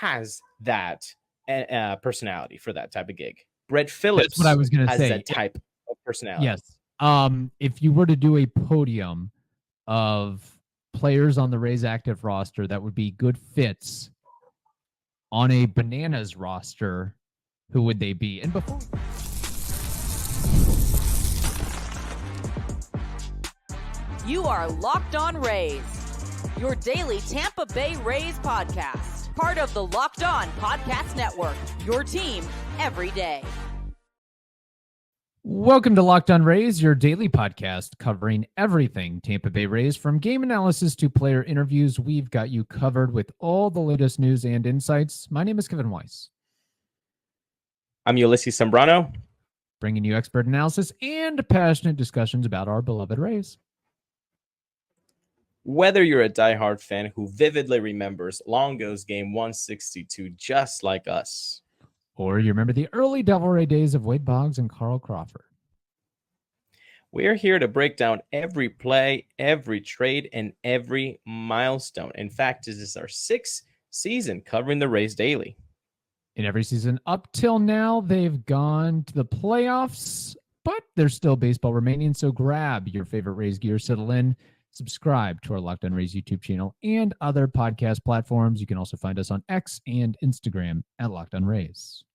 has that personality for that type of gig. Brett That's Phillips what I was going to has say. that type of personality. Yes. If you were to do a podium of players on the Rays active roster that would be good fits on a Bananas roster, who would they be? And before you are Locked On Rays, your daily Tampa Bay Rays podcast, part of the Locked On Podcast Network, your team every day. Welcome to Locked On Rays, your daily podcast covering everything Tampa Bay Rays, from game analysis to player interviews. We've got you covered with all the latest news and insights. My name is Kevin Weiss. I'm Ulises Sambrano, bringing you expert analysis and passionate discussions about our beloved Rays. Whether you're a diehard fan who vividly remembers Longo's game 162 just like us, or you remember the early Devil Ray days of Wade Boggs and Carl Crawford, we're here to break down every play, every trade, and every milestone. In fact, this is our 6th season covering the Rays daily. In every season up till now, they've gone to the playoffs, but there's still baseball remaining, so grab your favorite Rays gear, settle in, subscribe to our Locked On Rays YouTube channel and other podcast platforms. You can also find us on X and Instagram at Locked On Rays.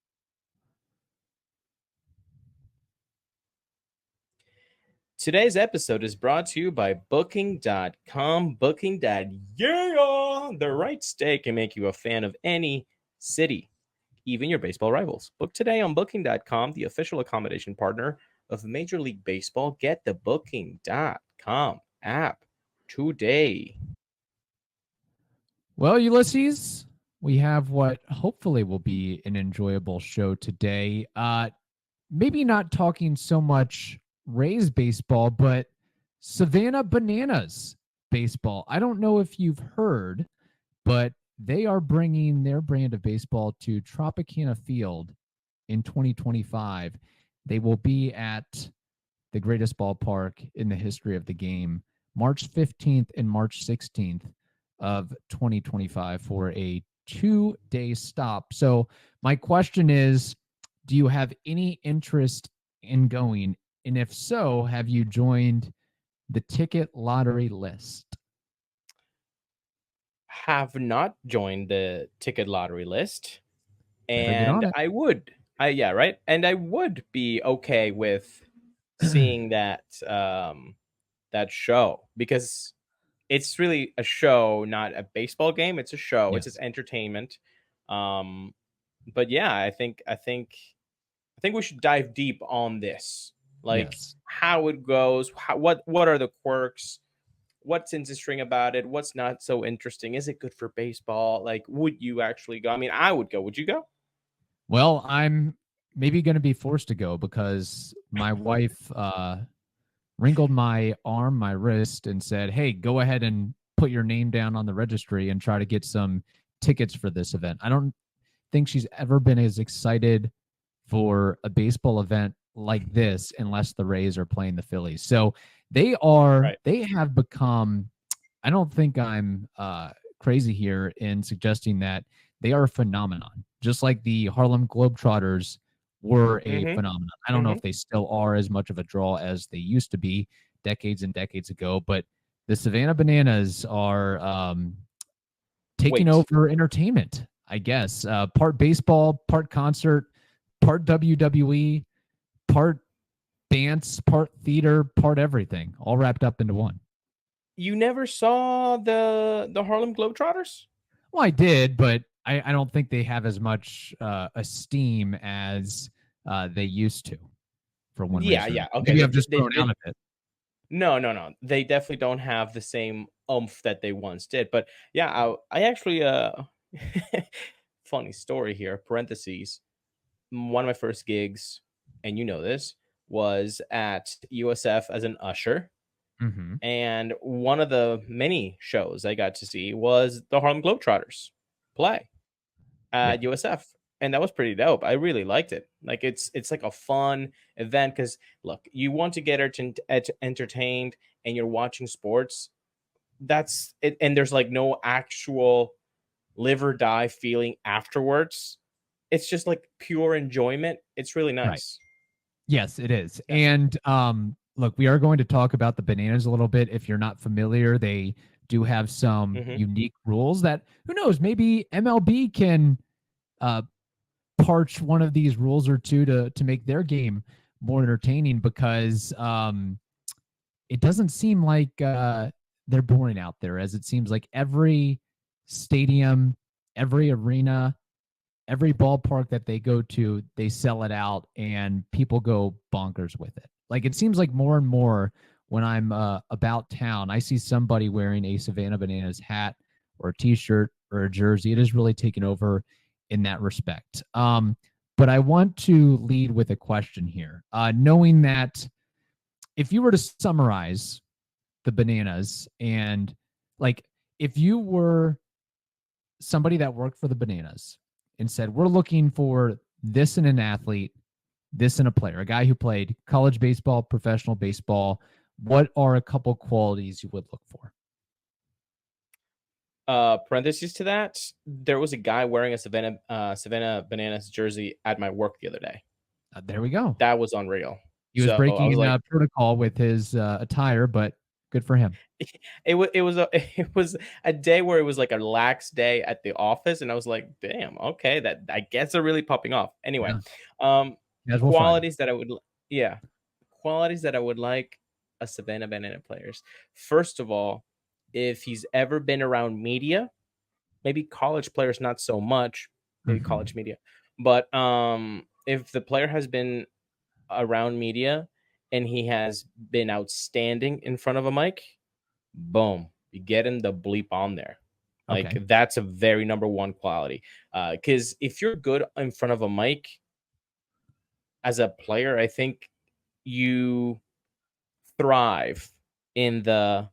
Today's episode is brought to you by Booking.com. Booking.yeah! The right stay can make you a fan of any city, even your baseball rivals. Book today on Booking.com, the official accommodation partner of Major League Baseball. Get the Booking.com app today. Well, Ulises, we have what hopefully will be an enjoyable show today. Maybe not talking so much Rays baseball, but Savannah Bananas baseball. I don't know if you've heard, but they are bringing their brand of baseball to Tropicana Field in 2025. They will be at the greatest ballpark in the history of the game, March 15th and March 16th of 2025 for a 2-day stop. So my question is, do you have any interest in going? And if so, have you joined the ticket lottery list? Have not joined the ticket lottery list, and I would. Yeah, right. And I would be okay with seeing that that show, because it's really a show, not a baseball game. It's a show. Yes. It's just entertainment. But yeah, I think we should dive deep on this. Like, yes, how it goes, what are the quirks, what's interesting about it, what's not so interesting, is it good for baseball? Like, would you actually go? I mean, I would go. Would you go? Well, I'm maybe going to be forced to go because my wife wrinkled my arm, my wrist, and said, hey, go ahead and put your name down on the registry and try to get some tickets for this event. I don't think she's ever been as excited for a baseball event like this unless the Rays are playing the Phillies. So they have become, I don't think I'm crazy here in suggesting that they are a phenomenon, just like the Harlem Globetrotters were a phenomenon. I don't know if they still are as much of a draw as they used to be decades and decades ago, but the Savannah Bananas are taking over entertainment, I guess. Part baseball, part concert, part WWE, part dance, part theater, part everything, all wrapped up into one. You never saw the Harlem Globetrotters? Well, I did, but I don't think they have as much esteem as they used to. For one reason. Yeah. Okay. Maybe I've just grown out of it. No. They definitely don't have the same oomph that they once did. But yeah, I actually funny story here, parentheses. One of my first gigs, and you know this, was at USF as an usher. Mm-hmm. And one of the many shows I got to see was the Harlem Globetrotters play at USF. And that was pretty dope. I really liked it. Like, it's like a fun event because, look, you want to get entertained and you're watching sports. That's it. And there's like no actual live or die feeling afterwards. It's just like pure enjoyment. It's really Right. nice. Yes, it is. Yeah. And look, we are going to talk about the Bananas a little bit. If you're not familiar, they do have some Hmm. unique rules that, who knows, maybe MLB can uh, parch one of these rules or two to make their game more entertaining, because it doesn't seem like they're boring out there, as it seems like every stadium, every arena, every ballpark that they go to, they sell it out and people go bonkers with it. Like, it seems like more and more when I'm about town, I see somebody wearing a Savannah Bananas hat or a t-shirt or a jersey. It has really taken over in that respect. But I want to lead with a question here. Knowing that if you were to summarize the Bananas, and like, if you were somebody that worked for the Bananas and said, we're looking for this in an athlete, this in a player, a guy who played college baseball, professional baseball, what are a couple qualities you would look for? Parentheses to that, there was a guy wearing a Savannah Bananas jersey at my work the other day. There we go. That was unreal. He was So I was breaking like, protocol with his attire, but good for him. it was a day where it was like a lax day at the office, and I was like, damn, okay, that I guess they're really popping off. Anyway, Yeah. um, Casual Friday. qualities that I would, yeah, qualities that I would like a Savannah Banana players. First of all, if he's ever been around media, maybe college players not so much, maybe Mm-hmm. college media, but if the player has been around media and he has been outstanding in front of a mic, boom, you get him the bleep on there. Like Okay. that's a very number one quality. Because if you're good in front of a mic as a player, I think you thrive in the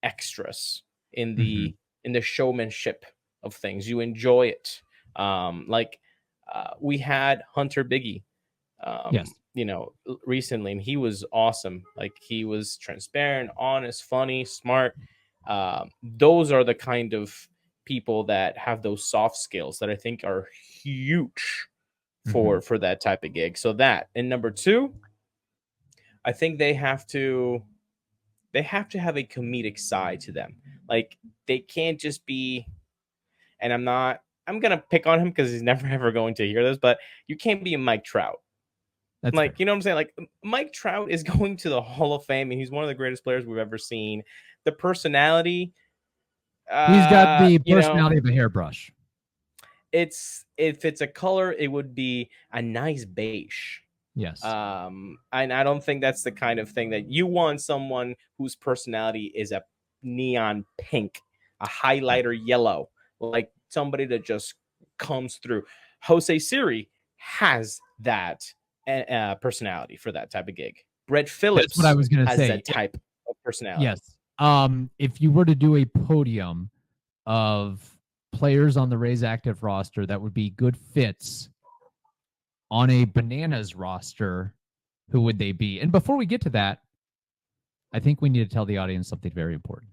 extras, in Mm-hmm. the showmanship of things. You enjoy it. Like we had Hunter Biggie, Yes. recently, and he was awesome. Like he was transparent, honest, funny, smart. Those are the kind of people that have those soft skills that I think are huge Mm-hmm. for that type of gig. So that, and number two, I think they have to have a comedic side to them. Like they can't just be, and I'm gonna pick on him because he's never ever going to hear this, but you can't be a Mike Trout. That's Like, fair. you know what I'm saying? Like Mike Trout is going to the Hall of Fame and he's one of the greatest players we've ever seen. The personality, He's got uh, the you know, personality of a hairbrush. it's if it's a color, it would be a nice beige. Yes. And I don't think that's the kind of thing that you want someone whose personality is a neon pink, a Right. highlighter yellow, like somebody that just comes through. Jose Siri has that personality for that type of gig. Brett That's what I Phillips was gonna has say. that type of personality. Yes. If you were to do a podium of players on the Rays active roster that would be good fits on a Bananas roster, who would they be? And before we get to that, I think we need to tell the audience something very important.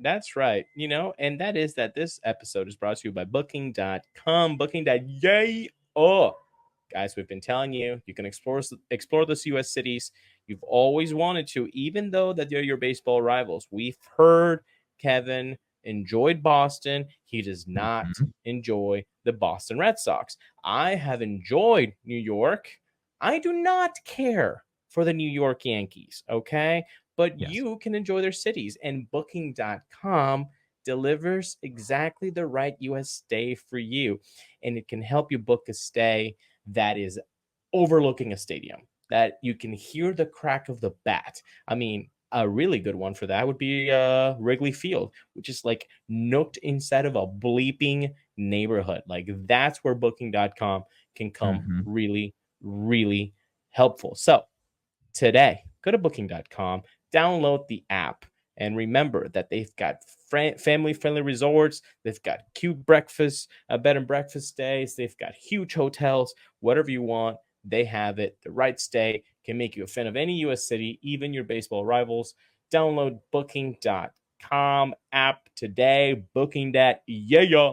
That's right. And that is that this episode is brought to you by booking.com, booking.yay. Oh, guys, we've been telling you, you can explore those US cities you've always wanted to, even though that they're your baseball rivals. We've heard Kevin enjoyed Boston. He does not Mhm. enjoy the Boston Red Sox. I have enjoyed New York. I do not care for the New York Yankees, okay? But Yes. you can enjoy their cities, and booking.com delivers exactly the right US stay for you, and it can help you book a stay that is overlooking a stadium, that you can hear the crack of the bat. I mean, a really good one for that would be Wrigley Field, which is like nooked inside of a bleeping neighborhood. Like that's where booking.com can come Mhm. really, really helpful. So today, go to booking.com, download the app, and remember that they've got family friendly resorts, they've got cute breakfast, bed and breakfast stays, they've got huge hotels, whatever you want, they have it. The right stay can make you a fan of any US city, even your baseball rivals. Download booking.com booking.com app today. Booking that. Yeah.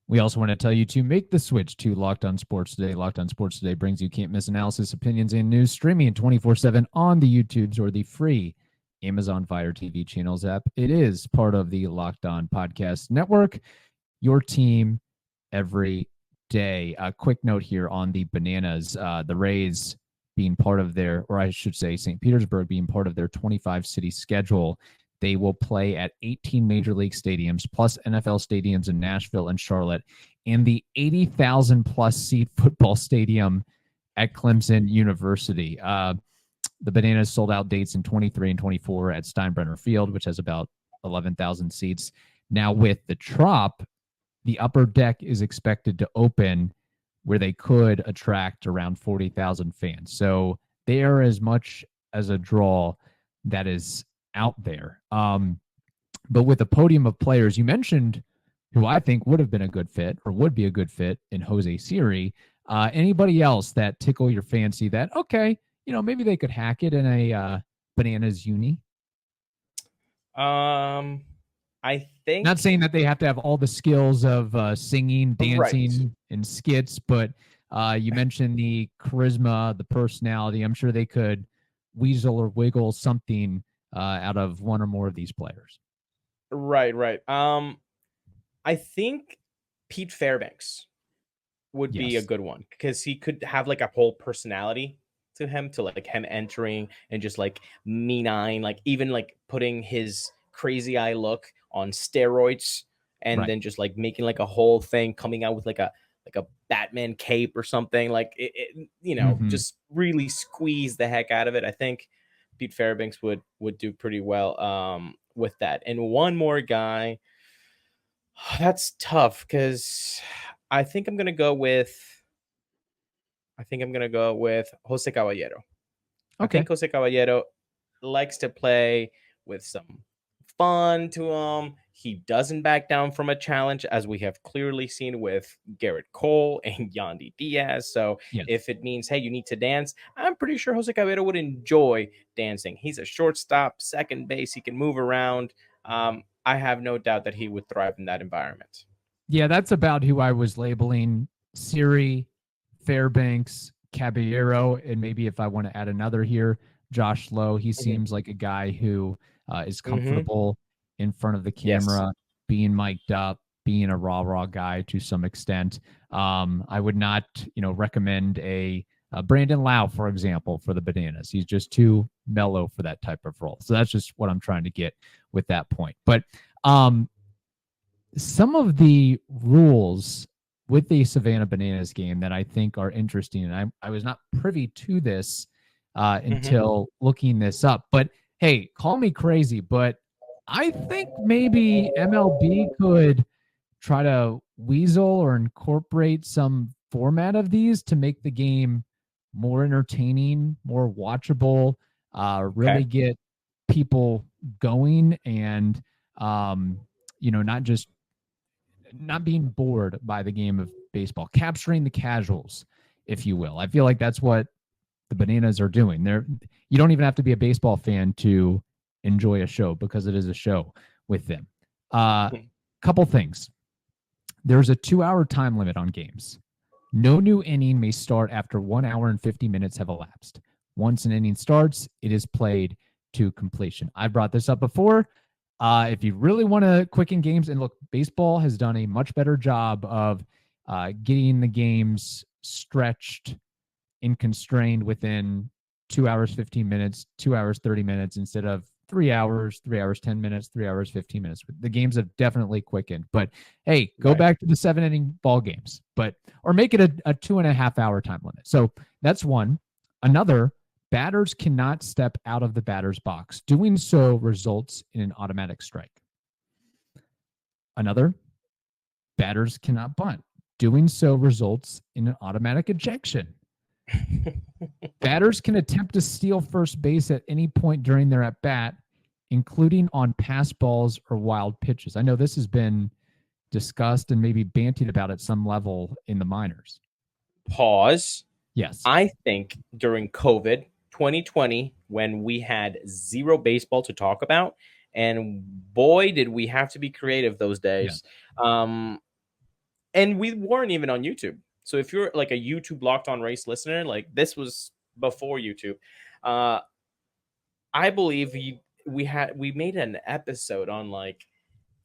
We also want to tell you to make the switch to Locked On Sports Today. Locked On Sports Today brings you can't miss analysis, opinions, and news streaming 24/7 on the YouTubes or the free Amazon Fire TV channels app. It is part of the Locked On Podcast Network, your team every day. A quick note here on the Bananas, the Rays being part of their, or I should say St. Petersburg being part of their 25 city schedule. They will play at 18 major league stadiums plus NFL stadiums in Nashville and Charlotte, and the 80,000 plus seat football stadium at Clemson University. The Bananas sold out dates in 23 and 24 at Sambrano Field, which has about 11,000 seats. Now with the Trop, the upper deck is expected to open where they could attract around 40,000 fans. So they are as much as a draw that is out there. But with a podium of players, you mentioned who I think would have been a good fit or would be a good fit in Jose Siri. Anybody else that tickle your fancy that, okay, maybe they could hack it in a Bananas uni? I think Not saying that they have to have all the skills of singing, dancing, right. and skits, but you mentioned the charisma, the personality. I'm sure they could weasel or wiggle something out of one or more of these players. Right. I think Pete Fairbanks would be a Yes. good one because he could have like a whole personality to him, to like him entering and just like mean-eyeing, like even like putting his crazy eye look on steroids and Right. then just like making like a whole thing, coming out with like a Batman cape or something, like just really squeeze the heck out of it. I think Pete Fairbanks would do pretty well with that. And one more guy, that's tough because I think I'm gonna go with Jose Caballero. I Okay. think Jose Caballero likes to play with some fun to him. He doesn't back down from a challenge, as we have clearly seen with Garrett Cole and Yandy Diaz. So Yes. if it means, hey, you need to dance, I'm pretty sure Jose Caballero would enjoy dancing. He's a shortstop, second base. He can move around. I have no doubt that he would thrive in that environment. Yeah, that's about who I was labeling Siri, Fairbanks, Caballero, and maybe if I want to add another here, Josh Lowe. He Mhm. seems like a guy who is Mhm. comfortable in front of the Yes. camera, being mic'd up, being a raw guy to some extent. I would not, recommend a Brandon Lau, for example, for the Bananas. He's just too mellow for that type of role. So that's just what I'm trying to get with that point. But some of the rules with the Savannah Bananas game that I think are interesting, and I was not privy to this Mhm. until looking this up. But hey, call me crazy, but I think maybe MLB could try to weasel or incorporate some format of these to make the game more entertaining, more watchable, really Okay. get people going and not being bored by the game of baseball, capturing the casuals, if you will. I feel like that's what the Bananas are doing. You don't even have to be a baseball fan to enjoy a show because it is a show with them. Mhm. Couple things. There's a 2-hour time limit on games. No new inning may start after 1 hour and 50 minutes have elapsed. Once an inning starts, it is played to completion. I brought this up before. If you really want to quicken games, and look, baseball has done a much better job of getting the games stretched and constrained within 2 hours, 15 minutes, 2 hours, 30 minutes instead of 3 hours, 10 minutes, 3 hours, 15 minutes. The games have definitely quickened. But hey, go Right. back to the 7 inning ball games, or make it a 2.5 hour time limit. So that's one. Another, batters cannot step out of the batter's box. Doing so results in an automatic strike. Another, batters cannot bunt. Doing so results in an automatic ejection. Batters can attempt to steal first base at any point during their at bat, including on pass balls or wild pitches. I know this has been discussed and maybe bantied about at some level in the minors. Pause. Yes. I think during COVID 2020, when we had zero baseball to talk about, and boy, did we have to be creative those Yeah. days. And we weren't even on YouTube. So if you're like a YouTube Locked On Race listener, like this was before YouTube. Uh, I believe we made an episode on like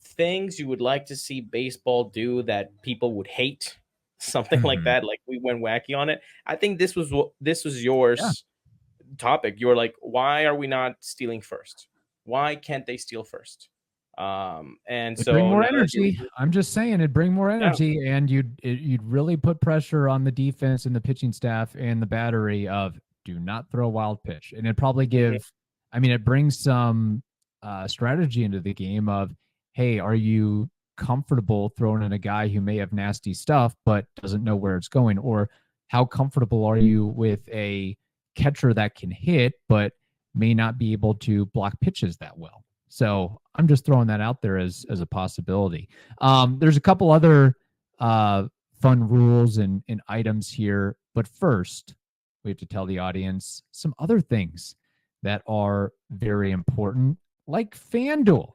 things you would like to see baseball do that people would hate, something like Mhm. that. Like we went wacky on it. I think this was Yeah. yours topic. You were like, why are we not stealing first? Why can't they steal first? And It'd bring so more now that energy. I'm just saying, it'd bring more yeah, energy, and you'd really put pressure on the defense and the pitching staff and the battery of do not throw a wild pitch, and it'd probably mhm, give. I mean, it brings some strategy into the game of, hey, are you comfortable throwing in a guy who may have nasty stuff but doesn't know where it's going, or how comfortable are you with a catcher that can hit but may not be able to block pitches that well? So I'm just throwing that out there as a possibility. There's a couple other fun rules and items here, but first we have to tell the audience some other things that are very important, like FanDuel.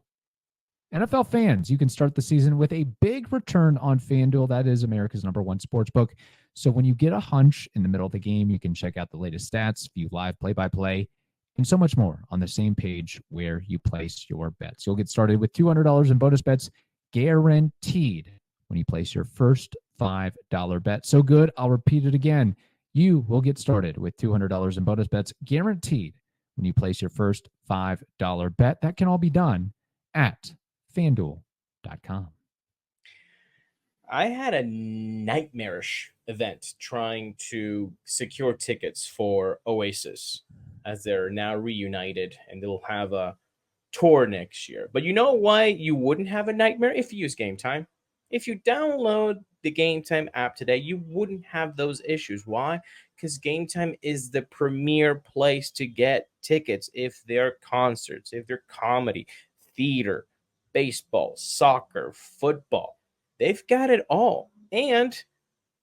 NFL fans, you can start the season with a big return on FanDuel. That is America's #1 sports book. So when you get a hunch in the middle of the game, you can check out the latest stats, view live play-by-play, and so much more on the same page where you place your bets. You'll get started with $200 in bonus bets guaranteed when you place your first $5 bet. So good, I'll repeat it again. You will get started with $200 in bonus bets guaranteed when you place your first $5 bet. That can all be done at FanDuel.com. I had a nightmarish event trying to secure tickets for Oasis as they're now reunited and they'll have a tour next year. But you know why you wouldn't have a nightmare if you use Game Time? If you download the Game Time app today, you wouldn't have those issues. Why? Because Game Time is the premier place to get tickets if they're concerts, if they're comedy, theater, baseball, soccer, football. They've got it all. And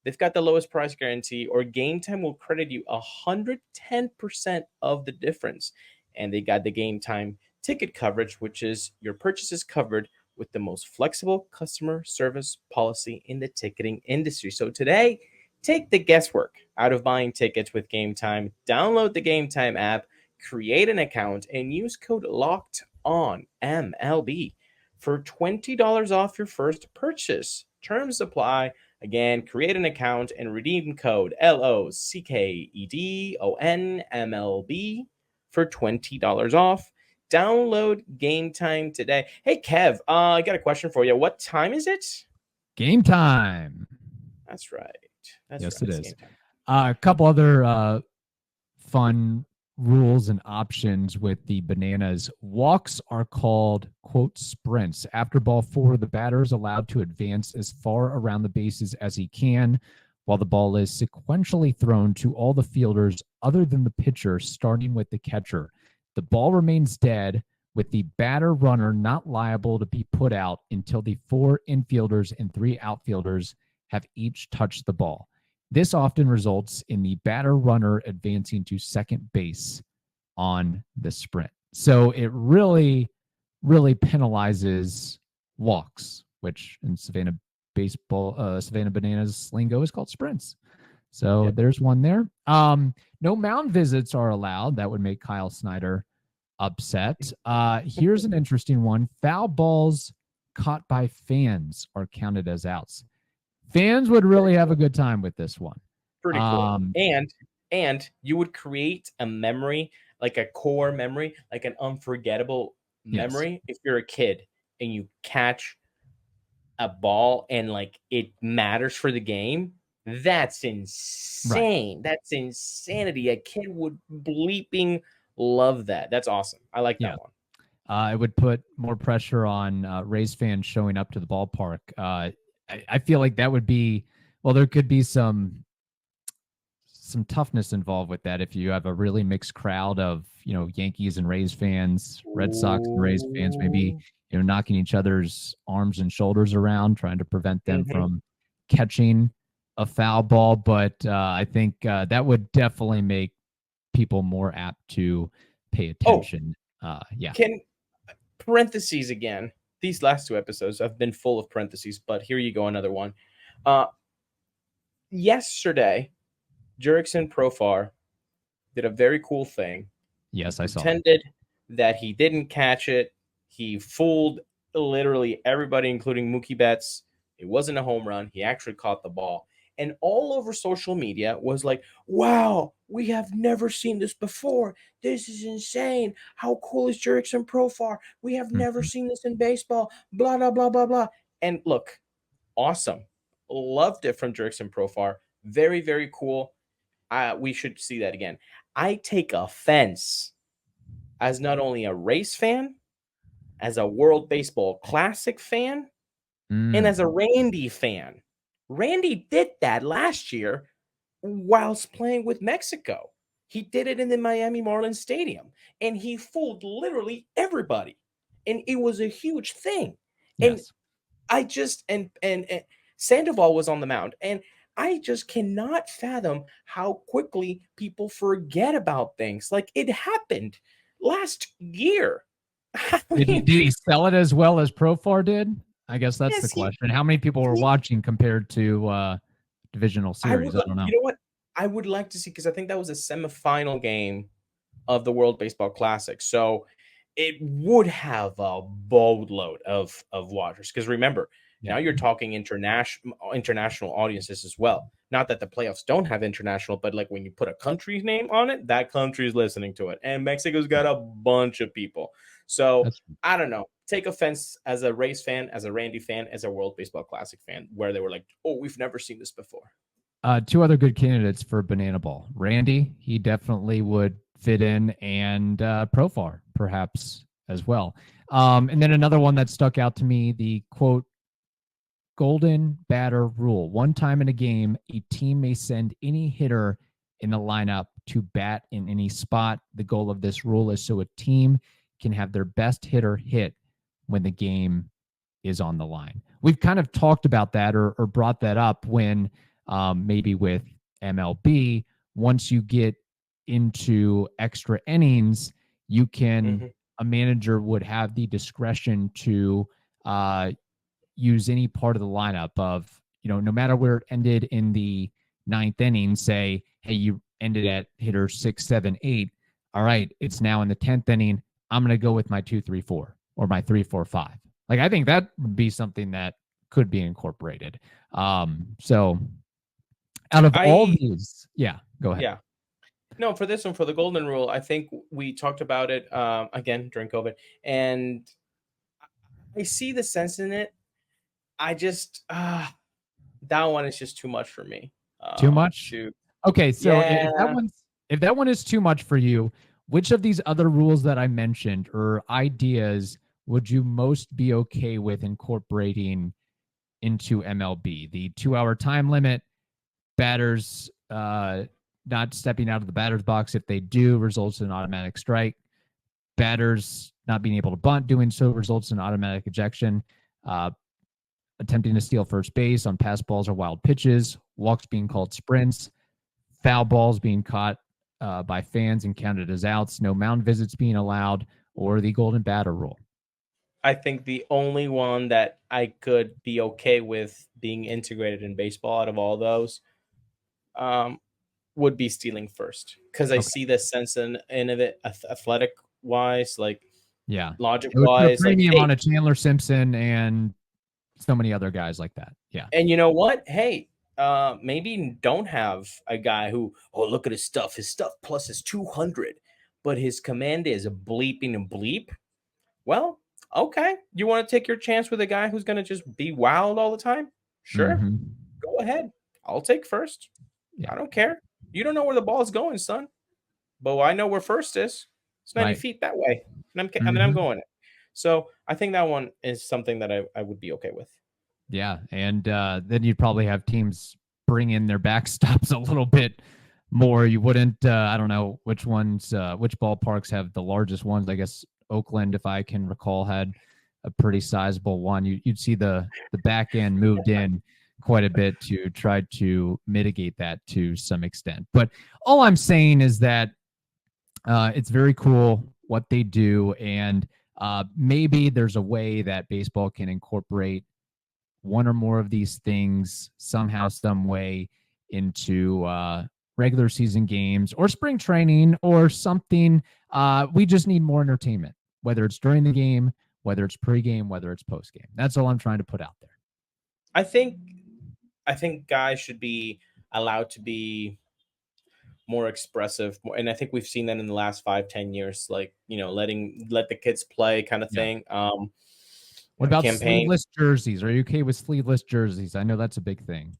they've got the lowest price guarantee, or Game Time will credit you 110% of the difference. And they got the Game Time ticket coverage, which is your purchases covered with the most flexible customer service policy in the ticketing industry. So today, take the guesswork out of buying tickets with Game Time. Download the Game Time app, create an account, and use code LOCKED on MLB for $20 off your first purchase. Terms apply. Again, create an account and redeem code LOCKEDONMLB for $20 off. Download Game Time today. Hey, Kev, I got a question for you. What time is it? Game time. That's right. That's Yes, right. it It's is. game time. A couple other fun rules and options with the bananas. Walks are called, quote, sprints. After ball four, the batter is allowed to advance as far around the bases as he can, while the ball is sequentially thrown to all the fielders other than the pitcher, starting with the catcher. The ball remains dead, with the batter runner not liable to be put out until the 4 infielders and 3 outfielders have each touched the ball. This often results in the batter runner advancing to second base on the sprint. So it really, really penalizes walks, which in Savannah Bananas lingo is called sprints. So Yep. there's one there. No mound visits are allowed. That would make Kyle Snyder upset. Here's an interesting one. Foul balls caught by fans are counted as outs. Fans would really have a good time with this one. Pretty cool. And you would create a memory, like a core memory, like an unforgettable Yes. memory if you're a kid and you catch a ball and like it matters for the game. That's Right. insane. That's insanity. A kid would bleeping love that. That's awesome. I like Yeah. that one. It would put more pressure on Rays fans showing up to the ballpark. I feel like that would be, well, there could be some toughness involved with that if you have a really mixed crowd of, Yankees and Rays fans, Red Sox and Rays fans, maybe, Ooh. knocking each other's arms and shoulders around, trying to prevent them Mhm. from catching a foul ball. But I think that would definitely make people more apt to pay Oh, attention. Yeah. can parentheses again. These last two episodes have been full of parentheses, but here you go, another one. Uh, Yesterday, Jurickson Profar did a very cool thing. Yes, I saw it. Pretended that he didn't catch it. He fooled literally everybody, including Mookie Betts. It wasn't a home run. He actually caught the ball. And all over social media was like, wow, we have never seen this before. This is insane. How cool is Jurickson Profar? We have never Mhm. seen this in baseball. Blah, blah, blah, blah, blah. And look, awesome. Loved it from Jurickson Profar. Very, very cool. We should see that again. I take offense as not only a race fan, as a World Baseball Classic fan, and as a Mm. Randy fan. Randy did that last year whilst playing with Mexico. He did it in the Miami Marlins Stadium, and he fooled literally everybody. And it was a huge thing. And Yes. I just and Sandoval was on the mound, and I just cannot fathom how quickly people forget about things. Like it happened last year. I mean, Did he sell it as well as Profar did? I guess that's the yes, question. How many people were he watching compared to divisional I would series? I don't know. you know what? I would like to see because I think that was a semifinal game of the World Baseball Classic. So it would have a boatload of watchers. Because remember, Yeah. now you're talking international audiences as well. Not that the playoffs don't have international, but like when you put a country's name on it, that country is listening to it. And Mexico's got a bunch of people. So That's I don't know. Take offense as a race fan, as a Randy fan, as a World Baseball Classic fan, where they were like, "Oh, we've never seen this before." two other good candidates for Banana Ball. Randy, he definitely would fit in, and Profar perhaps as well. And then another one that stuck out to me, the quote, golden batter rule. One time in a game, a team may send any hitter in the lineup to bat in any spot. The goal of this rule is so a team can have their best hitter hit when the game is on the line. We've kind of talked about that or brought that up when maybe with MLB, once you get into extra innings, you can, Mhm. a manager would have the discretion to use any part of the lineup of, no matter where it ended in the ninth inning, say, hey, you ended at hitter 6, 7, 8. All right, it's now in the 10th inning. I'm going to go with my 2, 3, 4 or my 3, 4, 5. Like, I think that would be something that could be incorporated. So out of all I these, yeah, go ahead. Yeah. No, for this one, for the golden rule, I think we talked about it again during COVID, and I see the sense in it. I just that one is just too much for me. Too much? To Okay, so Yeah, if that one is too much for you, which of these other rules that I mentioned or ideas would you most be okay with incorporating into MLB? The 2 hour time limit, batters not stepping out of the batter's box if they do results in an automatic strike. Batters not being able to bunt, doing so results in automatic ejection. Uh, Attempting to steal first base on pass balls or wild pitches. Walks being called sprints. Foul balls being caught by fans and counted as outs. No mound visits being allowed, or the golden batter rule. I think the only one that I could be okay with being integrated in baseball out of all those um, would be stealing first because I Okay. see the sense in of it athletic wise, like Yeah. logic It would put a wise, like premium hey, on a Chandler Simpson and so many other guys like that. Yeah. and you know what? Hey, maybe don't have a guy who, oh, look at his stuff plus his 200, but his command is bleeping and bleep. Well, okay. You want to take your chance with a guy who's going to just be wild all the time? Sure. Mm-hmm. Go ahead. I'll take first. Yeah. I don't care. You don't know where the ball's going, son, but I know where first is. It's 90 Right. feet that way. I'm Mm-hmm. going it. So I think that one is something that I would be okay with. Yeah. And then you'd probably have teams bring in their backstops a little bit more. You wouldn't, I don't know which ones, which ballparks have the largest ones. I guess Oakland, if I can recall, had a pretty sizable one. You'd see the back end moved in quite a bit to try to mitigate that to some extent. But all I'm saying is that it's very cool what they do. And Maybe there's a way that baseball can incorporate one or more of these things somehow, some way into regular season games or spring training or something. We just need more entertainment, whether it's during the game, whether it's pregame, whether it's postgame. That's all I'm trying to put out there. I think guys should be allowed to be more expressive, and I think we've seen that in the last 5-10 years, like, let the kids play kind of Yeah. thing. What about Campaign. sleeveless jerseys? Are you okay with sleeveless jerseys? I know that's a big thing.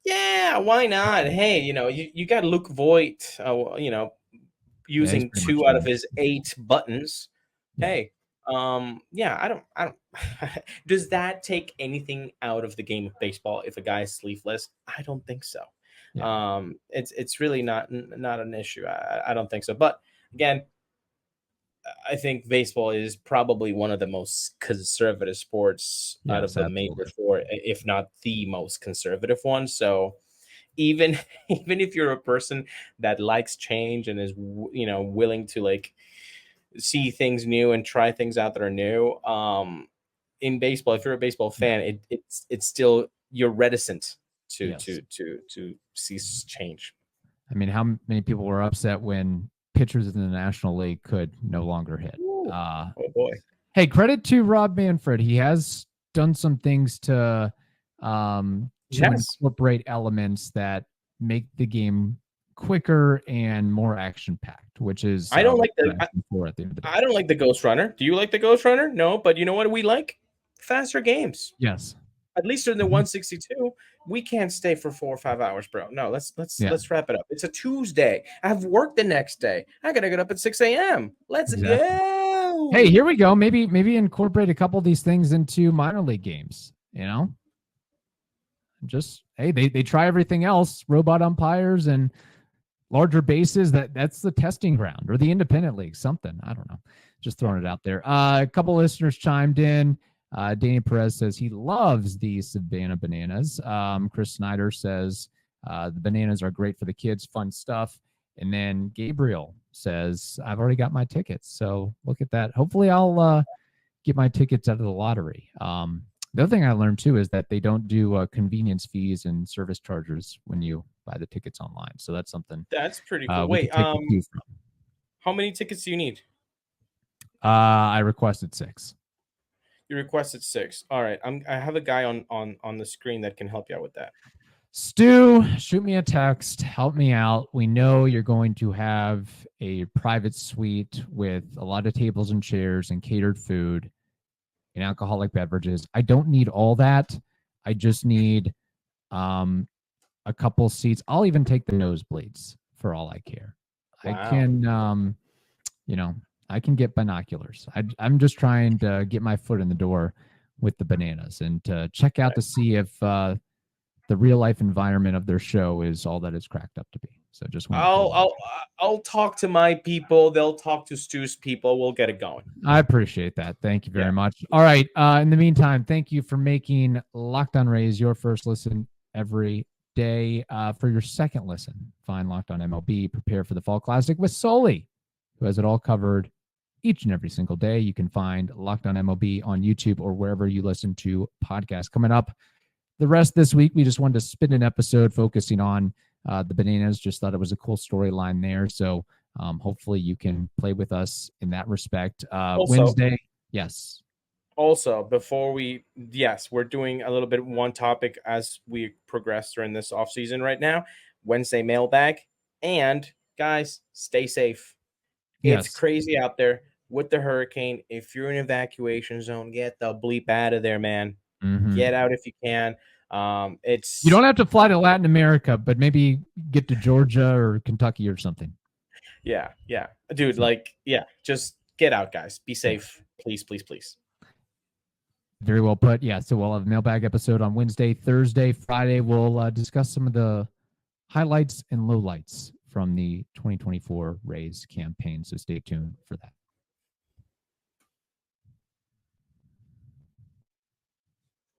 Yeah, why not? Hey, you got Luke Voigt, Yeah, he's using pretty much 2 out of done. his 8 buttons. Yeah. Hey, yeah, I don't does that take anything out of the game of baseball if a guy is sleeveless? I don't think so. Yeah. It's really not an issue. I don't think so. But again, I think baseball is probably one of the most conservative sports out of Yes, the major absolutely. 4, if not the most conservative one. So even even if you're a person that likes change and is willing to like see things new and try things out that are new, in baseball, if you're a baseball Yeah. fan, it's still, you're reticent to Yes. to to to see change. I mean, how many people were upset when pitchers in the National League could no longer hit? Ooh, oh boy. Hey, credit to Rob Manfred. He has done some things to Yes, incorporate elements that make the game quicker and more action packed, which is I don't what like we're the asking for at the end of the day. I don't like the Ghost Runner. Do you like the Ghost Runner? No, but you know what we like? Faster games. Yes. At least in the Mhm. 162, we can't stay for 4 or 5 hours, bro. No, Yeah, let's wrap it up. It's a Tuesday. I have work the next day. I gotta get up at 6 a.m. Let's exactly. Hey, go. here we go. Maybe incorporate a couple of these things into minor league games. Just hey, they try everything else, robot umpires and larger bases. That's the testing ground, or the independent league, something. I don't know. Just throwing it out there. A couple listeners chimed in. Danny Perez says he loves the Savannah Bananas. Chris Snyder says the bananas are great for the kids, fun stuff. And then Gabriel says, I've already got my tickets. So look at that. Hopefully I'll get my tickets out of the lottery. The other thing I learned too is that they don't do convenience fees and service charges when you buy the tickets online. So that's something That's pretty cool. we Wait, could take the cue from. how many tickets do you need? I requested 6. You requested 6. All right, I have a guy on the screen that can help you out with that. Stu, shoot me a text. Help me out. We know you're going to have a private suite with a lot of tables and chairs and catered food and alcoholic beverages. I don't need all that. I just need a couple seats. I'll even take the nosebleeds for all I care. I Wow. can, I can get binoculars. I'm just trying to get my foot in the door with the bananas and to check out to see if the real life environment of their show is all that it's cracked up to be. So just want to put it out. I'll talk to my people. They'll talk to Stu's people. We'll get it going. I appreciate that. Thank you very Yeah. much. All right. In the meantime, thank you for making Locked On Rays your first listen every day. For your second listen, find Locked On MLB. Prepare for the Fall Classic with Soli, who has it all covered each and every single day. You can find Locked On MLB on YouTube or wherever you listen to podcasts. Coming up the rest this week, we just wanted to spin an episode focusing on the Bananas. Just thought it was a cool storyline there. So hopefully you can play with us in that respect. Wednesday, yes. Also, we're doing a little bit one topic as we progress during this off season right now. Wednesday mailbag, and guys, stay safe. Yes. It's crazy out there with the hurricane. If you're in evacuation zone, get the bleep out of there, man. Mm-hmm. Get out if you can. You don't have to fly to Latin America, but maybe get to Georgia or Kentucky or something. Yeah, dude. Just get out, guys. Be safe, please. Very well put. Yeah, so we'll have a mailbag episode on Wednesday, Thursday, Friday. We'll discuss some of the highlights and lowlights from the 2024 Rays campaign. So stay tuned for that.